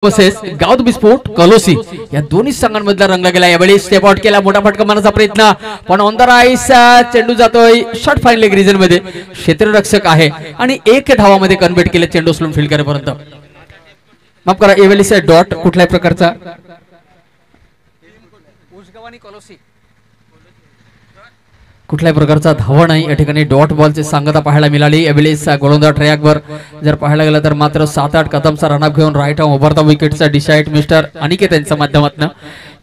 Versus गावद बिस्पोर्ट कलोसी या दोन्ही संघांमधला रंगला गेला। यावेळी स्टेप आउट केला, मोठा फटका मारण्याचा प्रयत्न, पण ऑन द राईस चेंडू जातोय शॉर्ट फाईन लेग रीजन मध्ये, क्षेत्ररक्षक आहे आणि एक धावामध्ये कन्वर्ट केले चेंडू उचलून फील्ड करेपर्यंत। माफ करा, यावेळी डॉट कुठल्याही प्रकारचा कुठल्याही प्रकारचा धावा नाही या ठिकाणी, डॉट बॉलची सांगता पाहायला मिळाली। यावेळी गोलंदाज ट्रॅकवर जर पाहायला गेलं तर मात्र 7-8 कदमचा रनअप घेऊन राईट आर्म उभारता विकेटचा डिसाइड मिस्टर अनिकेत यांच्या माध्यमातून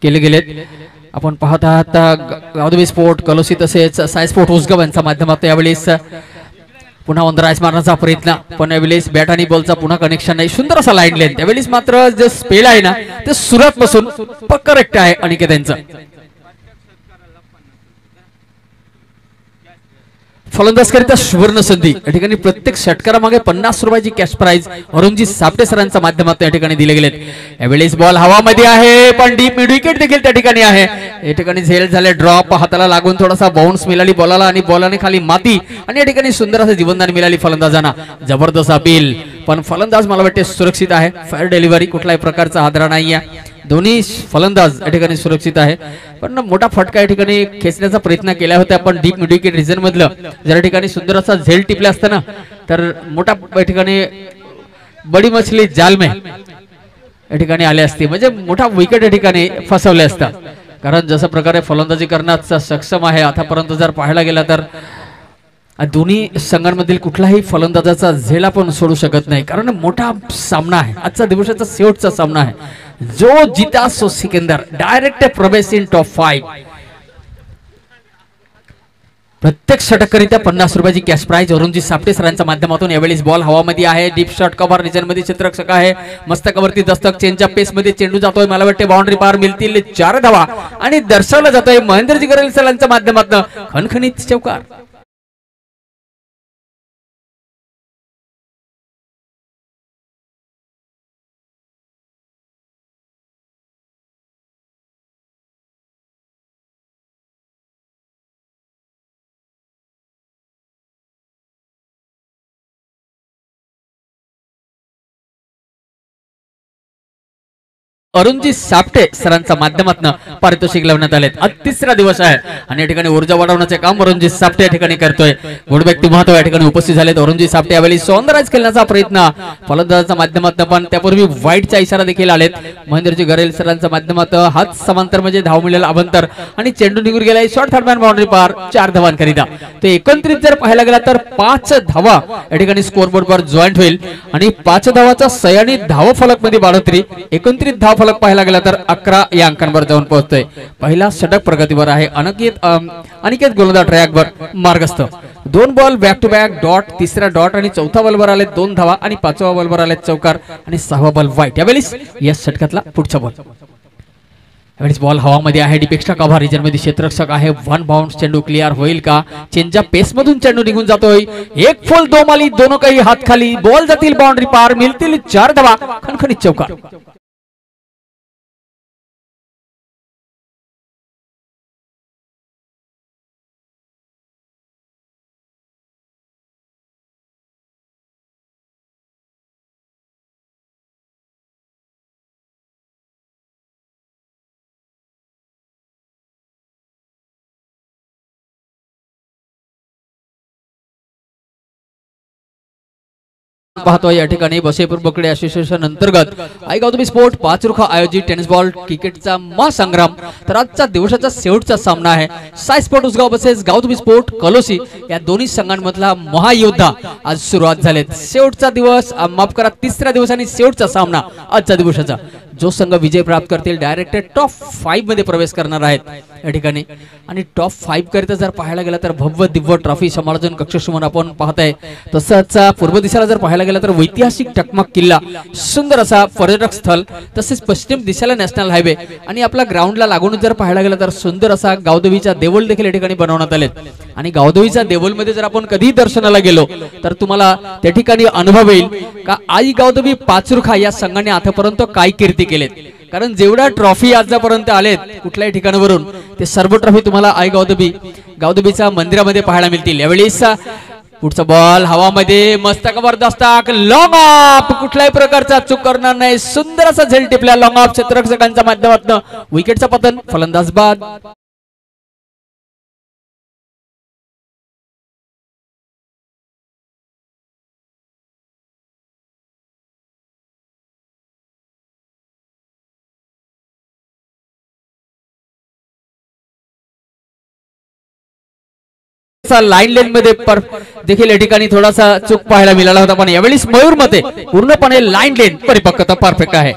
केले गेलेत। आपण पाहत आहात गावद बिस्पोर्ट कलोसी तसेच साई स्पोर्ट उसगाव यांच्या माध्यमातून यावेळी पुन्हा ऑन द राईस मारण्याचा प्रयत्न, पण यावेळी बॅट आणि बॉलचा पुन्हा कनेक्शन नाही, सुंदर असा लाईन लेंथ। यावेळी मात्र जे स्पेल आहे ना ते सुरुवात पासून करेक्ट आहे अनिकेत यांचं। फलंदाजकरिता सुवर्ण संधी या ठिकाणी, प्रत्येक षटकारामागे 50 रुपयाची कॅश प्राइज अरुणजी सापटे सरांच्या माध्यमातून या ठिकाणी दिले गेलेत। यावेळेस बॉल हवामध्ये आहे, पण डीप मिड विकेट देखील त्या ठिकाणी आहे। या ठिकाणी झेल झाले, ड्रॉप हाताला लागून थोडासा बाउन्स मिळाली बॉलाला आणि बॉलाने खाली माती आणि या ठिकाणी सुंदर असं जीवनदान मिळाली फलंदाजांना। जबरदस्त अपील, पण फलंदाज मला वाटते सुरक्षित आहे, फायर डिलिव्हरी कुठल्याही प्रकारचा हादरा नाहीये, दोन्ही फलंदाज या ठिकाणी सुरक्षित आहे। पण मोठा फटका या ठिकाणी खेचण्याचा प्रयत्न केला होता, पण डीप मिड विकेट रिजन मधलं जर ठिकाणी सुंदर असा झेल टिपला असताना तर मोठा या ठिकाणी बडी मछली जाल में या ठिकाणी आले असते, म्हणजे मोठा विकेट या ठिकाणी फसवले असता। कारण जसं प्रकारे फलंदाजी करण्यात सक्षम आहे आतापर्यंत जर पाहायला गेला तर दोन्ही संघांमधील कुठलाही फलंदाजाचा झेल आपण सोडू शकत नाही, कारण मोठा सामना आहे, आजचा दिवसाचा शेवटचा सामना आहे। जो जीता सो सिकंदर, डायरेक्ट प्रवेश इन टॉप 5। प्रत्येक षटकरित्या 50 रुपयाची कॅश प्राइज अरुणजी सापटे सरांच्या माध्यमातून। यावेळी बॉल हवामध्ये आहे, डीप शॉट कव्हर रिजन मध्ये क्षेत्ररक्षक आहे, मस्तकावरती दस्तक, चेंजच्या पेस मध्ये चेंडू जातोय, मला वाटते बाउंड्री पार मिळतील 4 धावा आणि दर्शवला जातोय महेंद्रजी गरेल सरांच्या माध्यमातून खणखणीत चौकार। अरुणजी सापटे सरांच्या माध्यमातून पारितोषिक लावण्यात आले। आज तिसरा दिवस आहे आणि या ठिकाणी ऊर्जा वाढवण्याचे काम अरुणजी सापटे या ठिकाणी करतोय। गुड व्यक्ती महत्व या ठिकाणी उपस्थित झालेत अरुणजी सापटे। यावेळी सौंदर्याज खेळण्याचा प्रयत्न फलंदाजाच्या माध्यमातून, पण त्यापूर्वी वाईटचा इशारा देखील आलेत महेंद्रजी गरेल सरांच्या माध्यमातून। हात समांतर म्हणजे धाव मिळेल अभंतर आणि चेंडू निघून गेलाय शॉर्ट थर्डमॅन बाउंड्री पार 4 धावांकरिता। ते एकत्रित जर पाहायला गेला तर 5 धावा या ठिकाणी स्कोर बोर्डवर जॉईंट होईल आणि 5 धावाचा सयानी धाव फलक मध्ये बाळोतरी, एकत्रित धाव फलक पाहायला गेला तर 11 या अंकांवर जाऊन पोहोचतोय। पहिला षटक प्रगतीवर आहे, अनिकेत गोलंदाज ट्रॅकवर मार्गस्थ। 2 ball back to back dot, तिसरा डॉट आणि चौथा बॉलवर आले 2 धावा आणि 5व्या बॉलवर आले चौकार आणि 6वा बॉल वाईट। यावेळी या षटकातला पुढचा बॉल, यावेळी बॉल हवामध्ये आहे, डीपेक्षा कव्हर रिजन मध्ये क्षेत्ररक्षक आहे, 1 बाउंस, चेंडू क्लिअर होईल का? चेंजच्या पेस मधून चेंडू निघून जातोय, एक फुल 2 माली, दोनों काही हात खाली, बॉल जातील बाउंड्री पार, मिळतील 4 धावा, खणखणीत चौकार। पाहतोय या ठिकाणी बसेपूर बकडे असोसिएशन अंतर्गत आई गावद बिस्पोर्ट 5 रुखा आयोजित टेनिस बॉल क्रिकेटचा महासंग्राम। तर आजचा दिवसाचा शेवटचा सामना आहे, साई स्पोर्ट उसगाव वर्सेस गावद बिस्पोर्ट कलोसी या दोन्ही संघांमधला महायोद्धा आज सुरुवात झालेत। शेवटचा दिवस, माफ करा, तिसरा दिवस आणि शेवटचा सामना आजच्या दिवसाचा। जो संघ विजय प्राप्त करतील डायरेक्ट टॉप 5 मध्ये प्रवेश करणार आहेत या ठिकाणी। आणि टॉप 5 करिता जर पाहायला गेला तर भव्य दिव्य ट्रॉफी समालोचन कक्षसमोर आपण पाहताय। तसंच पूर्व दिशेला जर पाहायला गेला तर ऐतिहासिक टकमक किल्ला, सुंदर असा पर्यटक स्थळ, तसेच पश्चिम दिशेला नॅशनल हायवे आणि आपला ग्राउंडला लागून जर पाहायला गेला तर सुंदर असा गावदेवीचा देऊळ देखील या ठिकाणी बनवण्यात आलेत। आणि गावदेवीचा देऊळ मध्ये जर आपण कधी दर्शनाला गेलो तर तुम्हाला त्या ठिकाणी अनुभव येईल का आई गावदेवी 5 रुखा या संघाने आतापर्यंत काय कीर्ती केलेत। कारण जेवढा ट्रॉफी आजपर्यंत आलेत कुठल्याही ठिकाणावरून ते सर्व ट्रॉफी तुम्हाला आई गावदेवीच्या मंदिरामध्ये पाहायला मिळतील। यावेळी पुढचा बॉल हवामध्ये मस्त जबरदस्त लॉंग ऑफ, कुठल्याही प्रकारचा चूक करणार नाही, सुंदर असा झेल टिपला लॉंग ऑफ क्षेत्ररक्षकांच्या माध्यमातून, विकेटचा पतन, फलंदाज बाद. लाईन लेन मध्ये देखील या ठिकाणी थोडासा चूक पाहायला मिळाला होता, पण यावेळी मयूर मते पूर्णपणे लाईन लेन परिपक्वता परफेक्ट आहे.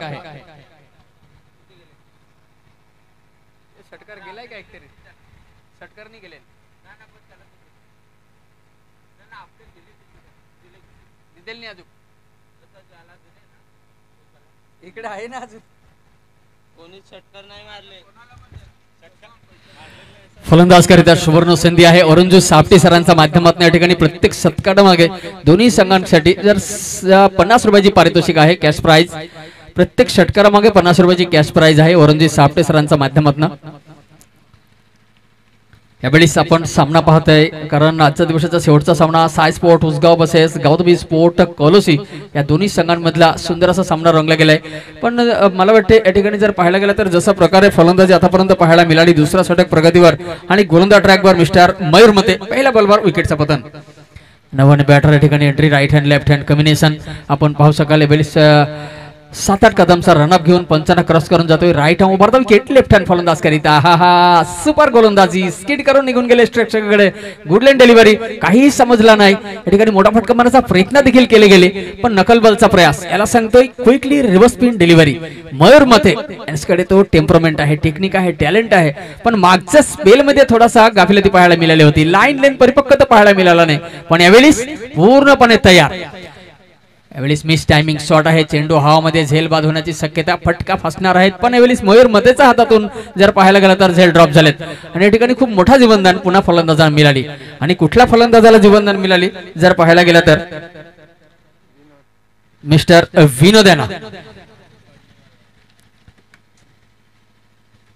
इकडे आहे ना अजून कोणी षटकार नाही मारले. फलंदाज करिता सुवर्ण संधी आहे. अरुणजी सापटे सरांच्या माध्यमातून या ठिकाणी प्रत्येक षटकामागे दोन्ही संघांसाठी जर 50 रुपयाची पारितोषिक आहे, कॅश प्राइज. प्रत्येक षटकारामागे 50 रुपयाची कॅश प्राइज आहे अरुणजी सापटे सरांच्या माध्यमातून. यावेळेस आपण सामना पाहतोय, कारण आजच्या दिवसाचा शेवटचा सामना Sai sport Usgaon buses Gautami sport कोलोसी या दोन्ही संघांमधला सुंदर असा सामना रंगला गेलाय. पण मला वाटते या ठिकाणी जर पाहायला गेलं तर जसं प्रकारे फलंदाजी आतापर्यंत पाहायला मिळाली, दुसरा षटक प्रगतीवर आणि गोलंदाज ट्रॅकवर मिस्टर मयूर मते, पहिल्या बॉलवर विकेटचा पतन. नवीन बॅटर या ठिकाणी entry right hand left hand combination आपण पाहू शकाल. यावेळेस 7-8 कदमचा रनअप घेऊन पंचांना क्रॉस करून जातोय, राईट हँड उभारतो विकेट, लेफ्ट हँड फलंदाज करीता हा सुपर गोलंदाजी, स्किड करून निघून गेले स्ट्रेक्चरकडे, गुड लाईन डिलिव्हरी, काही समजला नाही. या ठिकाणी मोठा फटका मारण्याचा प्रयत्न देखील केले गेले, पण नकलबलचा प्रयास, याला सांगतोय quickly reverse spin delivery. Mayur मते यांच्याकडे तो टेम्परमेंट आहे, टेक्निक आहे, टॅलेंट आहे, पण मागच्या स्पेल मध्ये थोडासा गाफिलती पाहायला मिळाली होती, लाईन लेन परिपक्वता पाहायला मिळाला नाही. पण यावेळी पूर्णपणे तयार. यावेळी मिस टायमिंग शॉट आहे, चेंडू हवामध्ये झेल बाद होण्याची शक्यता, फटका फसणार आहेत. पण यावेळी मयूर मतेच्या हातातून जर पाहायला गेलं तर झेल ड्रॉप झालेत आणि या ठिकाणी खूप मोठा जीवनदान पुन्हा फलंदाजाला मिळाली. आणि कुठल्या फलंदाजाला जीवनदान मिळाली जर पाहायला गेलं तर मिस्टर विनोद यांना,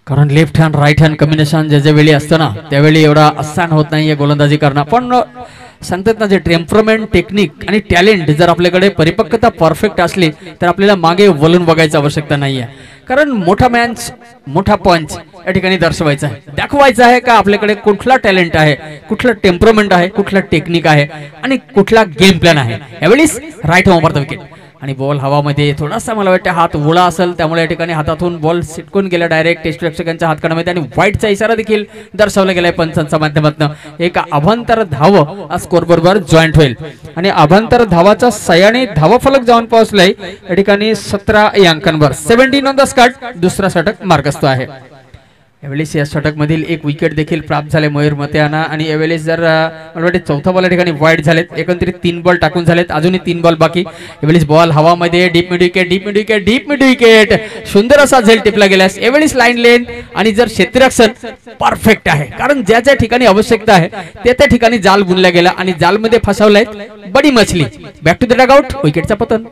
कारण left hand right hand combination ज्या वेळी असतं ना त्यावेळी एवढा आसान होत नाहीये गोलंदाजी करणं. पण सांगतात ना, जे टेम्परमेंट टेक्निक आणि टॅलेंट जर आपल्याकडे परिपक्वता परफेक्ट असली तर आपल्याला मागे वळून बघायची आवश्यकता नाहीये. कारण मोठा मॅच मोठा पंच या ठिकाणी दर्शवायचा आहे, दाखवायचं आहे का आपल्याकडे कुठला टॅलेंट आहे, कुठला टेम्परमेंट आहे, कुठला टेक्निक आहे आणि कुठला गेम प्लॅन आहे. यावेळी राईट हँड उभारतो विकेट आणि बॉल हवामध्ये थोडासा मला वाटतं हात ओला असेल, त्यामुळे या ठिकाणी हातातून बॉल सिटकून गेला डायरेक्ट टेस्ट प्रेक्षकांच्या हातकडामध्ये आणि व्हाईटचा इशारा देखील दर्शवला गेलाय पंचांच्या माध्यमातून. एक अभांतर धाव स्कोर बरोबर जॉईंट होईल आणि अभांतर धावाचा 6 धावा फलक जाऊन पोहोचलाय या ठिकाणी 17 या अंकांवर. 17 ऑन द स्कॉट, दुसरा षटक मार्गस्थ आहे. यावेळेस या षटक मधील एक विकेट देखील प्राप्त झाले मयूर मते यांना आणि यावेळेस जर मला वाटते चौथा बॉल या ठिकाणी वाईड झालेत, एकंदरीत 3 बॉल टाकून झालेत, अजूनही 3 बॉल बाकी. यावेळेस बॉल हवामध्ये deep mid wicket, deep mid wicket, deep mid wicket, सुंदर असा झेल टिपला गेल्यास. यावेळेस लाईन लेन आणि जर क्षेत्ररक्षण परफेक्ट आहे, कारण ज्या ज्या ठिकाणी आवश्यकता आहे त्या ठिकाणी जाल बुनला गेला आणि जालमध्ये फसवलाय बडी मछली. बॅक टू द डगआउट, विकेटचा पतन.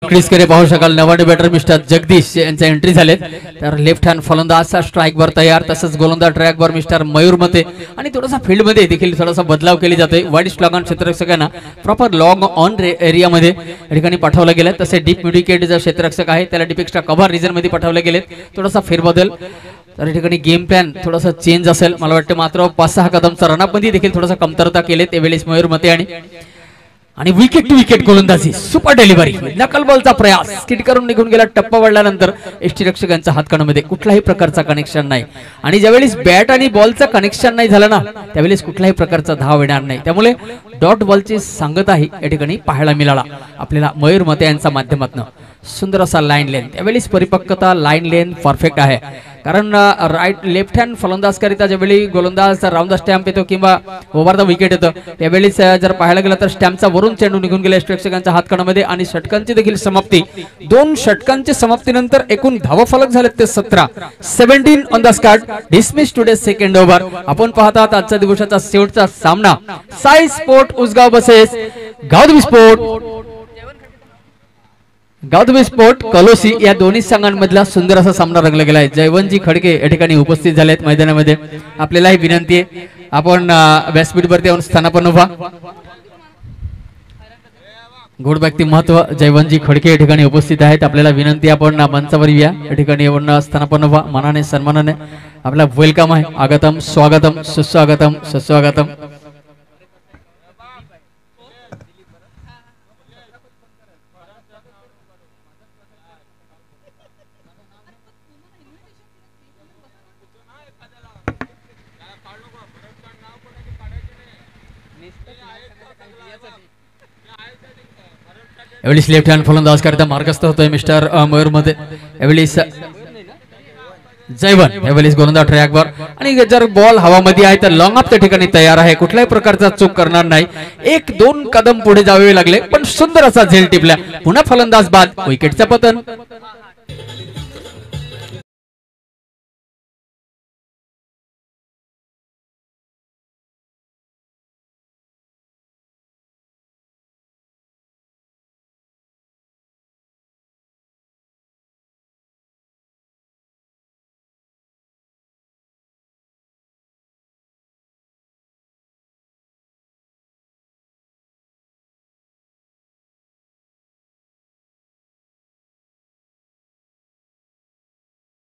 क्रीज कडे पाहू शकाल, नवाडे बॅटर मिस्टर जगदीश यांच्या एंट्री झालेत. तर लेफ्ट हँड फलंदाज स्ट्राईक वर तयार, तसंच गोलंदाज ट्रॅक वर मिस्टर मयूर मते आणि थोडासा फील्ड मध्ये देखील थोडासा बदलाव केली जाते. वाईड स्लॉगन क्षेत्ररक्षकांना प्रॉपर लॉंग ऑन एरिया मध्ये या ठिकाणी पाठवलं गेलं. तसे डीप मिड विकेट जर क्षेत्ररक्षक आहे त्याला डीप एक्स्ट्रा कव्हर रिजन मध्ये पाठवले गेलेत. थोडासा फेरबदल, तर या ठिकाणी गेम प्लॅन थोडासा चेंज असेल मला वाटतं. मात्र 5-6 कदमचा रनअप मध्ये देखील थोडासा कमतरता केले त्यावेळेस मयूर मते आणि आणि विकेट टू विकेट गोलंदाजी, सुपर डिलिव्हरी, नकल बॉलचा प्रयास, स्किट करून निघून गेला. टप्पा वाढल्यानंतर यष्टीरक्षकांच्या हातकणामध्ये कुठल्याही प्रकारचा कनेक्शन नाही. आणि ज्यावेळेस बॅट आणि बॉलचं कनेक्शन नाही झालं ना, त्यावेळेस कुठल्याही प्रकारचा धाव येणार नाही. त्यामुळे डॉट बॉलची सांगताही या ठिकाणी पाहायला मिळाला आपल्याला मयूर मते यांच्या माध्यमातून. सुंदर असा लाईन लेन, त्यावेळेस परिपक्वता, लाईन लेन परफेक्ट आहे. कारण राईट लेफ्ट हँड फलंदाज करिता ज्यावेळी गोलंदाज राऊंड द स्टॅम्प येतो किंवा ओव्हर द विकेट येतो, त्यावेळेस जर पाहायला गेलं तर स्टॅम्पचा वरून चेंडू निघून गेला प्रेक्षकांच्या हातकणामध्ये. आणि षटकांची देखील समाप्ती, 2 षटकांच्या समाप्तीनंतर एकूण धावफलक झालेत ते 17. 17 ऑन द स्कॉट, डिसमिस टुडे सेकंड ओव्हर. आपण पाहतात आजच्या दिवसाचा शेवटचा सामना Sai sport Usgaon buses Gavdevi sport कलोसी या दोन्ही संघांमधला सुंदर असा सामना रंगला गेला आहे. जयवंतजी खडके या ठिकाणी उपस्थित झालेत मैदानामध्ये. आपल्यालाही विनंती आहे आपण व्यासपीठवरती येऊन स्थानापन्न व्हा. गोड व्यक्ती महत्व जयवंतजी खडके या ठिकाणी उपस्थित आहेत. आपल्याला विनंती आपण मंचावर या, या ठिकाणी येऊन स्थानापन्न व्हा. मानाने सन्मानाने आपला वेलकम आहे. आगतम स्वागतम सुस्वागतम सुस्वागतम. यावेळी लेफ्ट हँड फलंदाज करता मार्गस्थ होतोय मिस्टर मयूर मध्ये. यावेळी जयवन यावेळी गोलंदाज ट्रॅकवर, आणि जर बॉल हवामध्ये आहे तर लॉंग ऑफ त्या ठिकाणी तयार आहे. कुठल्याही प्रकारचा चूक करणार नाही. 1-2 कदम पुढे जावे लागले पण सुंदर असा झेल टिपला. पुन्हा फलंदाज बाद, विकेटचं पतन.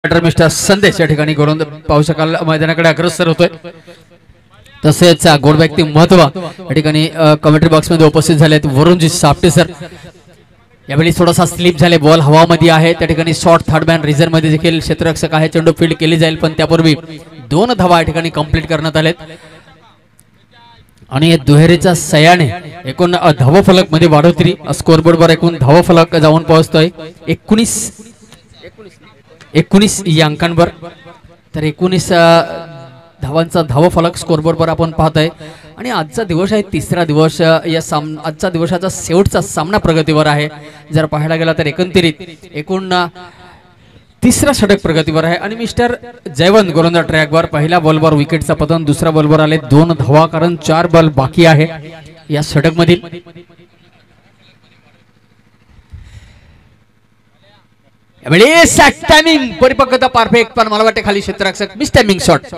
मिस्टर संदेश या ठिकाणी गोलंदाज पाहू शकाल मैदानाकडे अग्रसर होतोय. तसेच गोड व्यक्ती महत्व या ठिकाणी कमेंट्री बॉक्स मध्ये उपस्थित झालेत. वरुणजी सापटे सर यावेळी थोडासा स्लिप झाले, बॉल हवामध्ये आहे. त्या ठिकाणी शॉर्ट थर्ड मॅन रिझर्व मध्ये देखील क्षेत्ररक्षक आहे. चेंडू फील्ड केली जाईल पण त्यापूर्वी 2 धावा या ठिकाणी कंप्लीट करण्यात आलेत. आणि दुहेरीच्या सयाने एकूण धावफलक मध्ये वाढोतरी, स्कोरबोर्डवर एकूण धावफलक जाऊन पोहोचतोय 19 या अंकांवर. तर 19 धावांचा धावफलक स्कोरबोर्डवर आपण पाहतोय. आणि आजचा दिवस आहे तिसरा दिवस. या आजच्या दिवसाचा शेवटचा सामना प्रगतीवर आहे. जर पाहायला गेला तर एकंदरीत एकूण तिसरा षटक प्रगतीवर आहे. आणि मिस्टर जयवंत गोलंदाज ट्रॅकवर. पहिल्या बॉलवर विकेटचा पतन, दुसऱ्या बॉलवर आले 2 धावा, कारण 4 बॉल बाकी आहे या षटक मधील. टायमिंग परिपक्वता परफेक्ट, पण मला वाटते खाली क्षेत्ररक्षक मिस टायमिंग शॉट.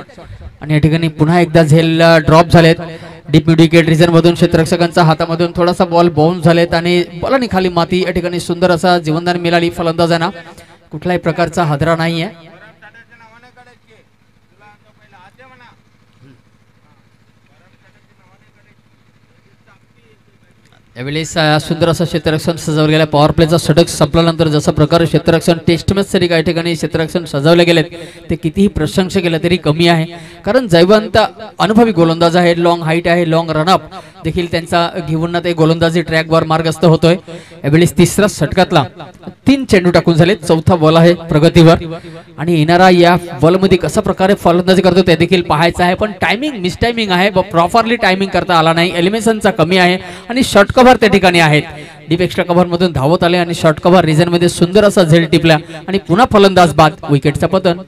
आणि या ठिकाणी पुन्हा एकदा झेल ड्रॉप झालेत. डीप मिड विकेट रिजन मधून क्षेत्ररक्षकांच्या हातामधून थोडासा बॉल बाउन्स झालेत आणि बॉलाने खाली माती. या ठिकाणी सुंदर असा जीवनदान मिळाली फलंदाजांना. कुठल्याही प्रकारचा हादरा नाहीये. यावेळी सुंदर असं क्षेत्ररक्षण सजवलं गेलं. पॉवर प्लेचा षटक संपल्यानंतर जसं प्रकारे क्षेत्ररक्षण टेस्ट मॅच साठी काही ठिकाणी क्षेत्ररक्षण सजवले गेलेत ते कितीही प्रशंसा केलं तरी कमी आहे. कारण जयवंत अनुभवी गोलंदाज आहे, लॉंग हाईट आहे, लॉंग रनअप देखील त्यांचा घेऊन ते गोलंदाजी ट्रॅकवर मार्गस्थ होतोय. यावेळी तिसरा षटकातला 3 चेंडू टाकून झाले. चौथा बॉल आहे प्रगतीवर. आणि येणारा या बॉल मध्ये कशा प्रकारे फलंदाजी करतो ते देखील पाहायचं आहे. पण टायमिंग मिस टायमिंग आहे, प्रॉपरली टायमिंग करता आला नाही. एलिमिनेशनचा कमी आहे आणि शॉर्ट कव्हर त्या ठिकाणी आहेत. डीप एक्स्ट्रा कव्हर मधून धावत आले आणि शॉर्ट कव्हर रिजन मध्ये सुंदर असा झेल टिपला आणि पुन्हा फलंदाज बाद, विकेटचा पतन.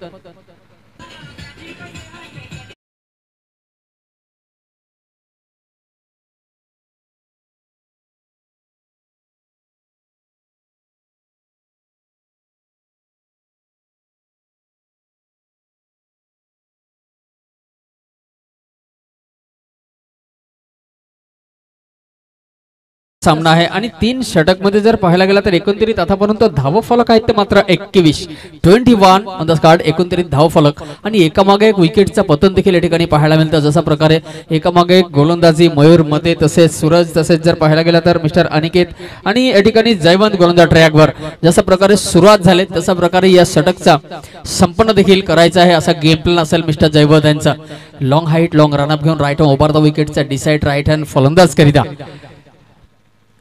सामना आहे आणि 3 षटक मध्ये जर पाहायला गेला तर एकंदरीत आतापर्यंत धाव फलक आहेत ते मात्र 21 ऑन द स्कॉट, एकंदरीत धाव फलक आणि एकामागे एक विकेटचा पतन देखील या ठिकाणी पाहायला मिळतं. जशा प्रकारे एकामागे एक गोलंदाजी मयूर मते, तसेच सूरज, तसेच जर पाहायला गेला तर मिस्टर अनिकेत आणि या ठिकाणी जयवंत गोलंदाज ट्रॅकवर जशा प्रकारे सुरुवात झाली तशा प्रकारे या षटकचा संपन्न देखील करायचा आहे असा गेम प्लॅन असेल मिस्टर जयवंत यांचा. लॉंग हाईट लॉंग रनअप घेऊन राईट हँड ओव्हर द विकेटचा डिसाइड राईट हँड फलंदाज करिता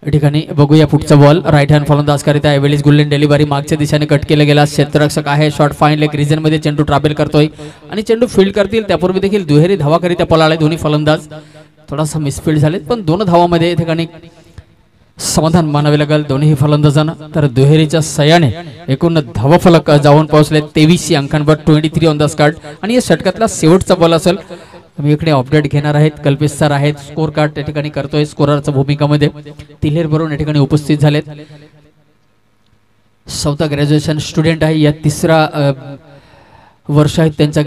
या ठिकाणी बघूया पुढचा बॉल राईट हँड फलंदाज करिता यावेळेस गोल्डन डिलिव्हरी मागच्या दिशेने कट केला गेला. क्षेत्ररक्षक आहे, शॉर्ट फाईन लेग रिजन मध्ये चेंडू ट्रॅव्हल करतोय आणि चेंडू फील्ड करतील त्यापूर्वी देखील दुहेरी धावा करिता पळाले दोन्ही फलंदाज. थोडासा मिसफील्ड झालेत पण 2 धावामध्ये या ठिकाणी समाधान मानावे लागेल दोन्ही फलंदाजांना. तर दुहेरीच्या सहाय्याने एकूण धावा फलक जाऊन पोहोचले 23 अंकांवर 23 ऑन द स्कॉट आणि या षटकातला शेवटचा बॉल असेल. मी इकडे अपडेट घेणार आहेत, कल्पेश सर आहेत, स्कोर कार्ड त्या ठिकाणी करतोय स्कोररच्या भूमिकामध्ये तिलेर बरोबर या ठिकाणी उपस्थित झालेत. 4th ग्रॅज्युएशन स्टुडंट आहे, या 3रा वर्ष आहेत त्यांचा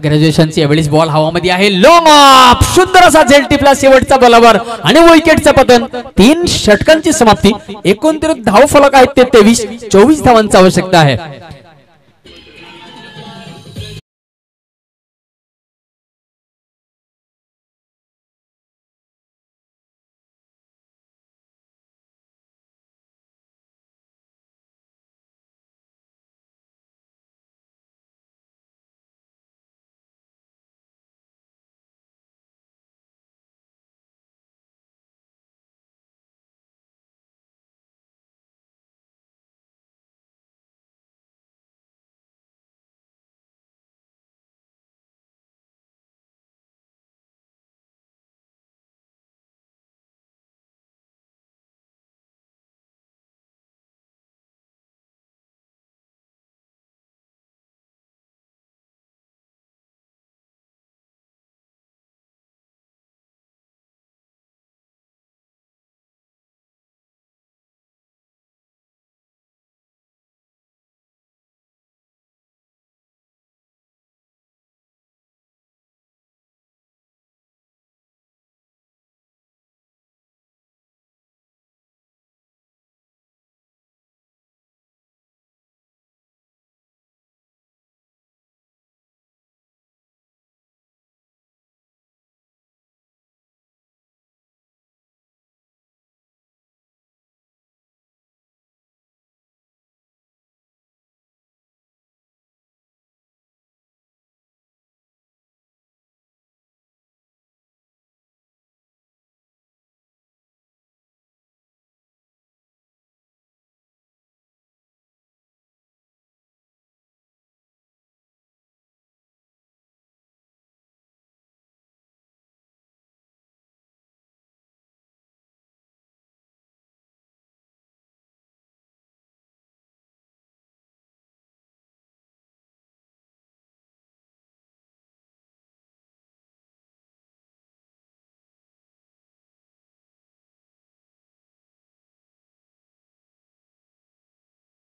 ग्रॅज्युएशनची. यावेळेस बॉल हवामध्ये आहे, लॉंग ऑफ सुंदर असा झेल टिपला शेवटचा बॉलवर आणि विकेटचं पतन. 3 षटकांची समाप्ती, एकंदरीत धाव फलक आहेत ते 23. धावांची आवश्यकता आहे.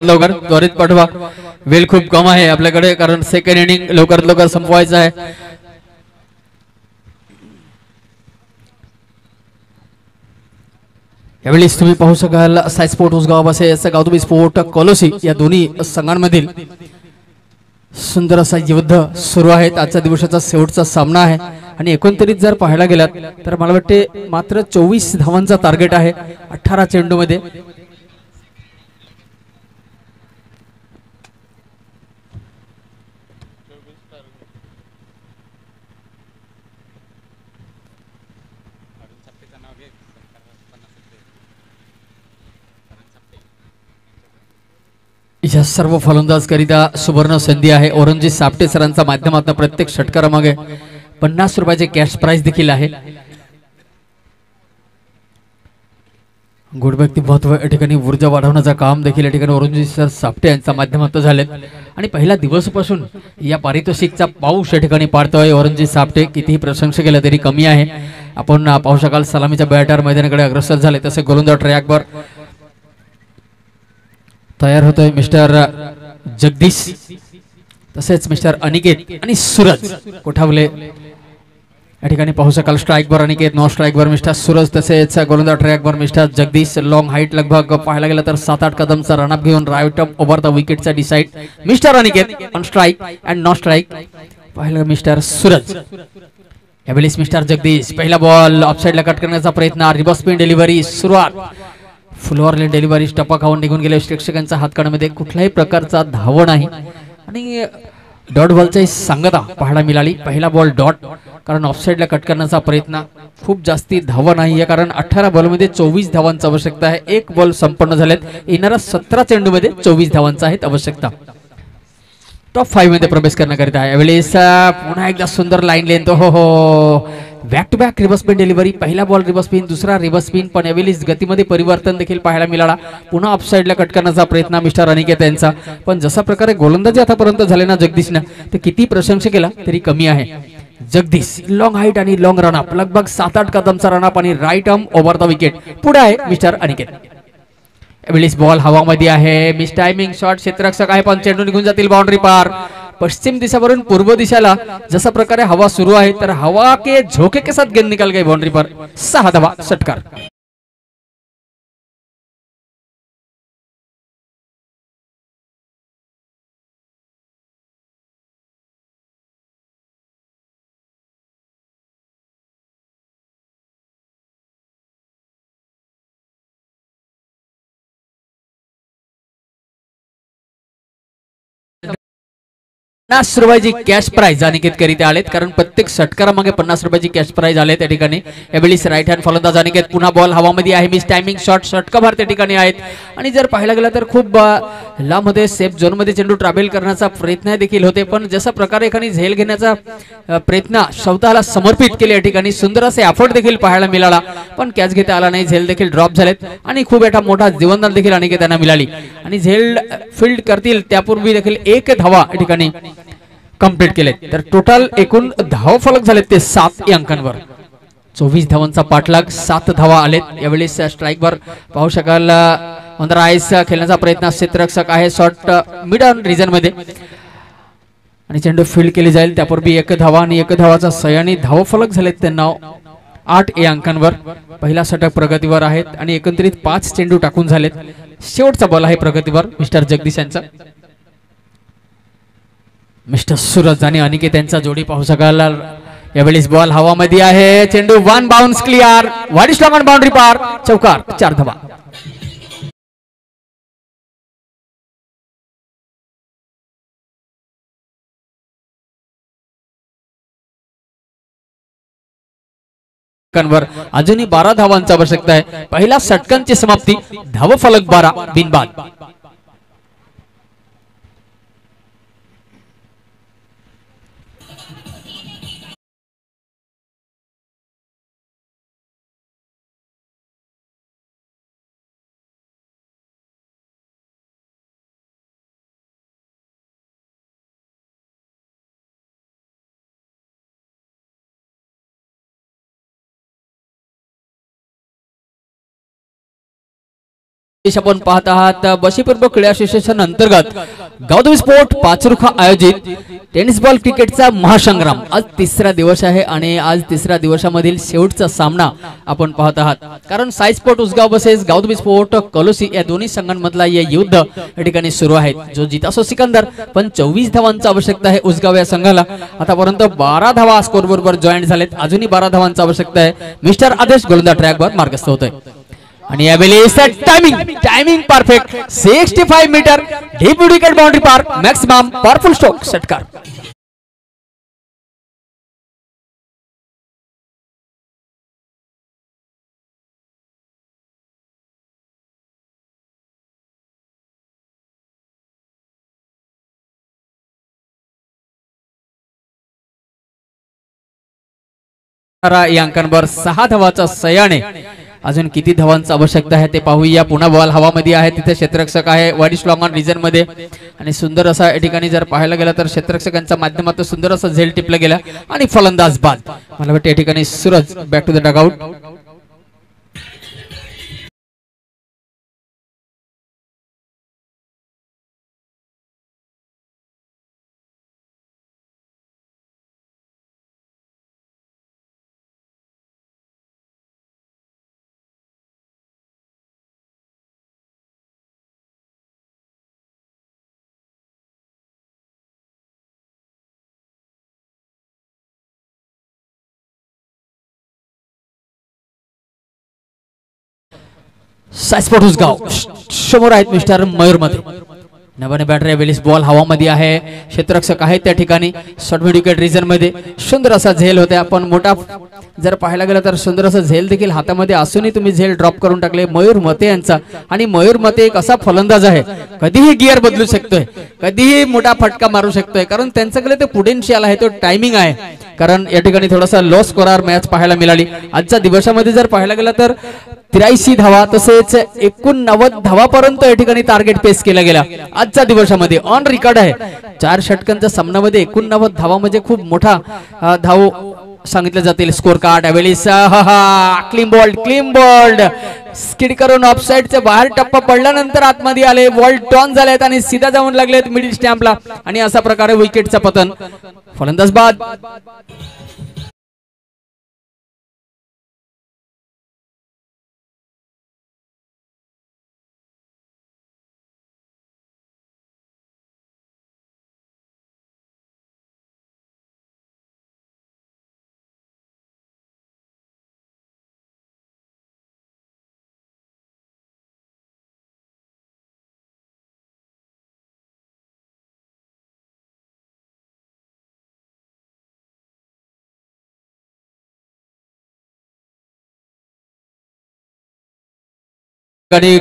लवकर त्वरित पाठवा, वेळ खूप कम आहे आपल्याकडे कारण सेकंड इनिंग लवकरात लवकर संपवायचं आहे. यावेळेस तुम्ही पाहू शकाल साई स्पोर्ट उसगाव असे गावतुबी स्पोर्ट कॉलोसी या दोन्ही संघांमधील सुंदर असा युद्ध सुरू आहे. आजच्या दिवसाचा शेवटचा सामना आहे आणि एकंदरीत जर पाहायला गेलात तर मला वाटते मात्र 24 धावांचा टार्गेट आहे 18 चेंडूमध्ये. या सर्व फलंदाज करिता सुवर्ण संधी आहे. औरंगजेब सापटे सरांच्या माध्यमातून प्रत्येक षटकारामागे 50 रुपयाचे कॅश प्राइज देखील आहे. गुडव्यक्ती महत्व या ठिकाणी ऊर्जा वाढवण्याचं काम देखील या ठिकाणी औरंगजेब सर सापटे यांच्या माध्यमातून झाले आणि पहिल्या दिवसापासून या पारितोषिकचा पाऊस या ठिकाणी पाडतोय औरंगजेब सापटे. कितीही प्रशंसा केलं तरी कमी आहे. आपण पाहू शकाल सलामीच्या बॅटर मैदानाकडे अग्रसर झाले तसे गोलंदाज ट्रॅकवर तयार होतोय मिस्टर जगदीश तसेच मिस्टर अनिकेत आणि सूरज कोठावले या ठिकाणी पाहू शकाल स्ट्राईकवर अनिकेत, नॉन स्ट्राईकवर मिस्टर सूरज, तसेच गोलंदाज ट्रॅकवर मिस्टर जगदीश. लॉंग हाईट लगभग पाहायला गेलं तर 7-8 कदमचा रनअप घेऊन राईट अप ओव्हर द विकेटचा decide mister Aniket on strike and non strike पाहिलं मिस्टर सूरज. यावेळेस मिस्टर जगदीश पहिला बॉल ऑफसाईडला कट करण्याचा प्रयत्न, रिव्हर्स स्पिन डिलिव्हरी सुरुवात, फुलवरली डिलिव्हरी टप्पा खाऊन निघून गेले प्रेक्षकांच्या हातकड्यामध्ये कुठल्याही प्रकारचा धाव नाही आणि डॉट बॉलची सांगता पाहायला मिळाली. पहिला बॉल डॉट, कारण ऑफसाईडला कट करण्याचा प्रयत्न, खूप जास्ती धावा नाही आहे कारण 18 बॉलमध्ये 24 धावांची आवश्यकता आहे. एक बॉल संपन्न झालेत, येणाऱ्या 17 चेंडूमध्ये 24 धावांची आहेत आवश्यकता. टॉप 5 मध्ये प्रवेश करण्याकरिता यावेळेस पुन्हा एकदा सुंदर लाईन लेन तो हो back to back reverse spin delivery, पहिला बॉल रिव्हर्स स्पिन, दुसरा रिव्हर्स स्पिन, पण यावेळेस गतीमध्ये परिवर्तन देखील पाहायला मिळाला. पुन्हा ऑफसाईडला कट करण्याचा प्रयत्न मिस्टर अनिकेत यांचा, पण जसा प्रकारे गोलंदाजी आतापर्यंत झाले ना जगदीशनं, तर किती प्रशंसा केला तरी कमी आहे. जगदीश लॉंग हाईट आणि लॉंग रनअप, लगभग 7-8 कदमचा रनअप आणि right arm over the wicket. पुढे आहे मिस्टर अनिकेत. यावेळेस बॉल हवामध्ये आहे, मिस टायमिंग शॉट, क्षेत्ररक्षक आहे पण चेंडू निघून जातील बाउंड्री पार. पश्चिम दिशावरून पूर्व दिशेला जसा प्रकारे हवा सुरू आहे तर हवा के झोके के साथ गेंद निकल गई बाउंड्री पर. 6 धावा षटकार. ₹50 कॅश प्राइज अनिकेत करीत आलेत, कारण प्रत्येक षटकारामागे ₹50 कॅश प्राइज आले त्या ठिकाणी. यावेळेस राईट हँड फलंदाज अनिकेत, पुन्हा बॉल हवामध्ये आहे, मिस टायमिंग शॉट, षटकाभार त्या ठिकाणी आहेत आणि जर पाहायला गेलं तर खूप लांबमध्ये सेफ झोन मध्ये चेंडू ट्रॅव्हल करण्याचा प्रयत्न देखील होते, पण जसा प्रकारे एखादी झेल घेण्याचा प्रयत्न स्वतःला समर्पित केले या ठिकाणी सुंदर असे एफर्ट देखील पाहायला मिळाला, पण कॅच घेता आला नाही. झेल देखील ड्रॉप झालेत आणि खूप मोठा जीवनदान देखील अनिकेतांना मिळाली आणि झेल फील्ड करतील त्यापूर्वी देखील 1 धावा या ठिकाणी कंप्लीट केले. तर टोटल एकूण धाव फलक झालेत ते 7 अंकांवर. 24 धावांचा पाठलाग, 7 धावा आलेत. यावेळेस स्ट्राईकवर पाहू शकाल आयस खेळण्याचा प्रयत्न, क्षेत्ररक्षक आहे शॉट मिड ऑन रिजन मध्ये आणि चेंडू फील्ड केली जाईल त्यापूर्वी 1 धावा आणि 1 धावाचा सह्याने धाव फलक झालेत त्यांना 8 अंकांवर. पहिला षटक प्रगतीवर आहेत आणि एकंदरीत 5 चेंडू टाकून झालेत. शेवटचा बॉल आहे प्रगतीवर मिस्टर जगदीश यांचा. मिस्टर सूरज आणि अनिकेत यांचा जोडी पाहू शकाल. यावेळेस बॉल हवामध्ये आहे, चेंडू 1 bounce clear, wide strong on boundary पार, चौकार, 4 धावा. अजूनही 12 धावांची आवश्यकता आहे. पहिल्या षटकांची समाप्ती, धाव फलक 12 बिनबाद. आपण पाहत आहात बशीपूर्व क्रीडा असोसिएशन अंतर्गत गौतमी स्पोर्ट पाचरुखा आयोजित टेनिस बॉल क्रिकेटचा महासंग्राम. आज 3रा दिवस आहे आणि आज 3ऱ्या दिवसामधील शेवटचा सामना आपण पाहत आहात, कारण Sai sport Usgaon buses Gautami sport कलोसी या दोन्ही संघांमधला या युद्ध या ठिकाणी सुरू आहे. जो जितासो सिकंदर, पण 24 धावांची आवश्यकता आहे उसगाव या संघाला. आतापर्यंत 12 धावा स्कोर बरोबर जॉईंट झालेत, अजूनही 12 धावांची आवश्यकता आहे. मिस्टर आदेश गोलंदाज ट्रॅकवर मार्गस्थ होतोय आणि यावेळेस timing perfect, 65 metre deep wicket boundary पार, मॅक्सिमम पॉवरफुल स्ट्रोक, षटकार. या अंकांवर 6 धावाचा सह्याने अजून किती धावांची आवश्यकता आहे ते पाहूया. पुन्हा बॉल हवामध्ये आहे, तिथे क्षेत्ररक्षक आहे वाईड स्लॉंग ऑन रिजन मध्ये आणि सुंदर असा या ठिकाणी जर पाहायला गेलं तर क्षेत्ररक्षकांच्या माध्यमातून सुंदर असं झेल टिपलं गेलं आणि फलंदाज बाद. मला वाटतं या ठिकाणी Suraj back to the dugout. Sai sport Usgaon समोर आहेत मिस्टर मयूर मध्ये. नव्याने बॅटरी वेलीस बॉल हवामध्ये आहे. क्षेत्ररक्षक आहेत त्या ठिकाणी. शॉर्ट मिड विकेट रिजन मध्ये सुंदर असा झेल होता. पण मोठा जर पाहायला गेलं तर सुंदर असा झेल देखील हातामध्ये असूनही तुम्ही झेल ड्रॉप करून टाकले मयूर मते यांचा. आणि मयूर मते एक असा फलंदाज आहे, कधीही गिअर बदलू शकतोय, कधीही मोठा फटका मारू शकतोय, कारण त्यांच्याकडे ते पोटेन्शियल आहे, तो टायमिंग आहे. कारण या ठिकाणी थोडासा लो स्कोरर मॅच पाहायला मिळाली. आजच्या दिवसामध्ये जर पाहायला गेलं तर 83 धावा तसेच 89 धावापर्यंत या ठिकाणी टार्गेट पेस केला गेला आजच्या दिवसामध्ये. ऑन रेकॉर्ड आहे 4 षटकांच्या सामन्यामध्ये 89 धावा म्हणजे खूप मोठा धाव सांगितले जातील. स्कोर कार्ड अवेलिस क्लीन बॉल्ड स्किड करून ऑफसाइडच्या बाहेर टप्पा पडल्यानंतर आतमध्ये आले. बॉल टॉन झालेत आणि सीधा जाऊन लागलेत मिडिल स्टॅम्पला आणि अशा प्रकारे विकेटचं पतन. फलंदाज बाद.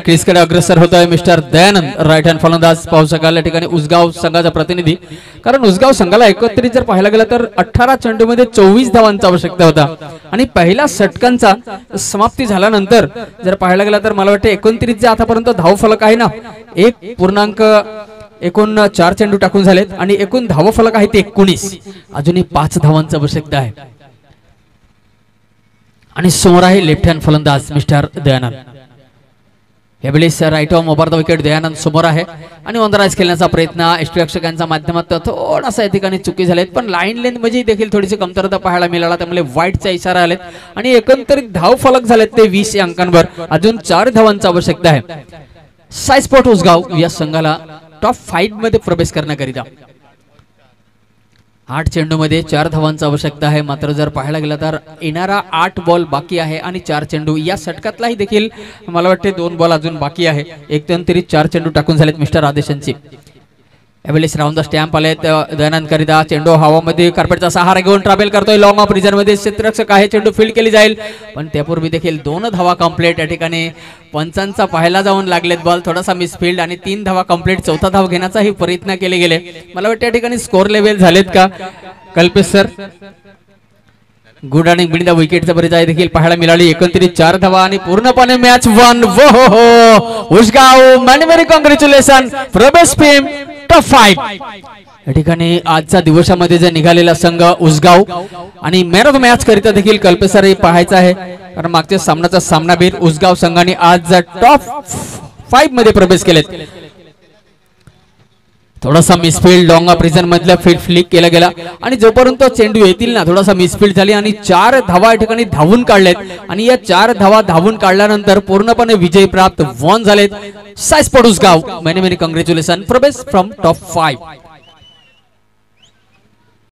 क्रिसकडे अग्रसर होत आहे मिस्टर दयानंद. राईट हँड फलंदाज पाहू शकाल या ठिकाणी उसगाव संघाचा प्रतिनिधी. कारण उसगाव संघाला एकत्रित जर पाहायला गेलं तर 18 चेंडूमध्ये 24 धावांची आवश्यकता होता. आणि पहिल्या षटकांचा समाप्ती झाल्यानंतर जर पाहायला गेलं तर मला वाटतं 29 आतापर्यंत धाव फलक आहे ना 1.4 चेंडू टाकून झालेत आणि एकूण धाव फलक आहे ते 19. अजूनही 5 धावांची आवश्यकता आहे. आणि समोर आहे लेफ्ट हँड फलंदाज मिस्टर दयानंद. यावेळेस right off over the wicket Dayanand समोर आहे आणि वंदराज खेळण्याचा प्रयत्न यष्टीरक्षकांच्या माध्यमातून थोडासा या ठिकाणी चुकी झालेत. पण लाईन लेंथ मध्ये देखील थोडीशी कमतरता पाहायला मिळाला, त्यामुळे वाईटचा इशारा आलेत आणि एकंदरीत धाव फलक झालेत ते 20 अंकांवर. अजून 4 धावांची आवश्यकता आहे सायस्पोर्ट उसगाव या संघाला टॉप 5 मध्ये प्रवेश करण्याकरिता. 8 चेंडूमध्ये 4 धावांची आवश्यकता आहे. मात्र जर पाहायला गेलं तर येणारा 8 बॉल बाकी आहे आणि 4 चेंडू. या षटकातलाही देखील मला वाटते 2 बॉल अजून बाकी आहे. एकंदरीत 4 चेंडू टाकून झालेत मिस्टर आदेशांची. यावेळेस राऊंड द स्टॅम्प आलेत दयानंद करिता. चेंडू हवामध्ये कार्पेटचा सहारा घेऊन ट्रॅव्हल करतोय लॉंग ऑफ रिजन मध्ये. क्षेत्ररक्षक आहे, चेंडू फील्ड केली जाईल पण त्यापूर्वी देखील 2 धावा कंप्लीट. या ठिकाणी पंचांचा पाहायला जाऊन लागलेत बॉल, थोडासा मिसफील्ड आणि 3 धावा कंप्लीट. 4था धाव घेण्याचाही प्रयत्न केले गेले. मला वाटतं या ठिकाणी स्कोर लेवल झालेत का कल्पेश सर? गुड आणि बिंदा विकेटचा परिचय देखील पाहायला मिळाली. एकंदरीत 4 धावा आणि पूर्णपणे match one. Usgaon many many congratulation प्रवेश टीम टॉप 5. या ठिकाणी आजच्या दिवसामध्ये जे निघालेला संघ उसगाव आणि मॅन ऑफ द मॅच करिता देखील कल्पेसर हे पाहायचं आहे. कारण मागच्या सामनाचा सामनावीर उसगाव संघाने आज टॉप 5 मध्ये प्रवेश केलेत. थोडासा मिसफील्ड लॉंग ऑफ रिजन मधल्या फील्ड फ्लिक केला गेला आणि जोपर्यंत चेंडू येतील ना थोडासा मिसफील्ड झाली आणि 4 धावा या ठिकाणी धावून काढलेत. आणि या 4 धावा धावून काढल्यानंतर पूर्णपणे विजय प्राप्त वॉन झालेत सायस्पोर्ट उसगाव. मेनी मेनी कॉंग्रॅच्युलेशन प्रवेश फ्रॉम टॉप 5.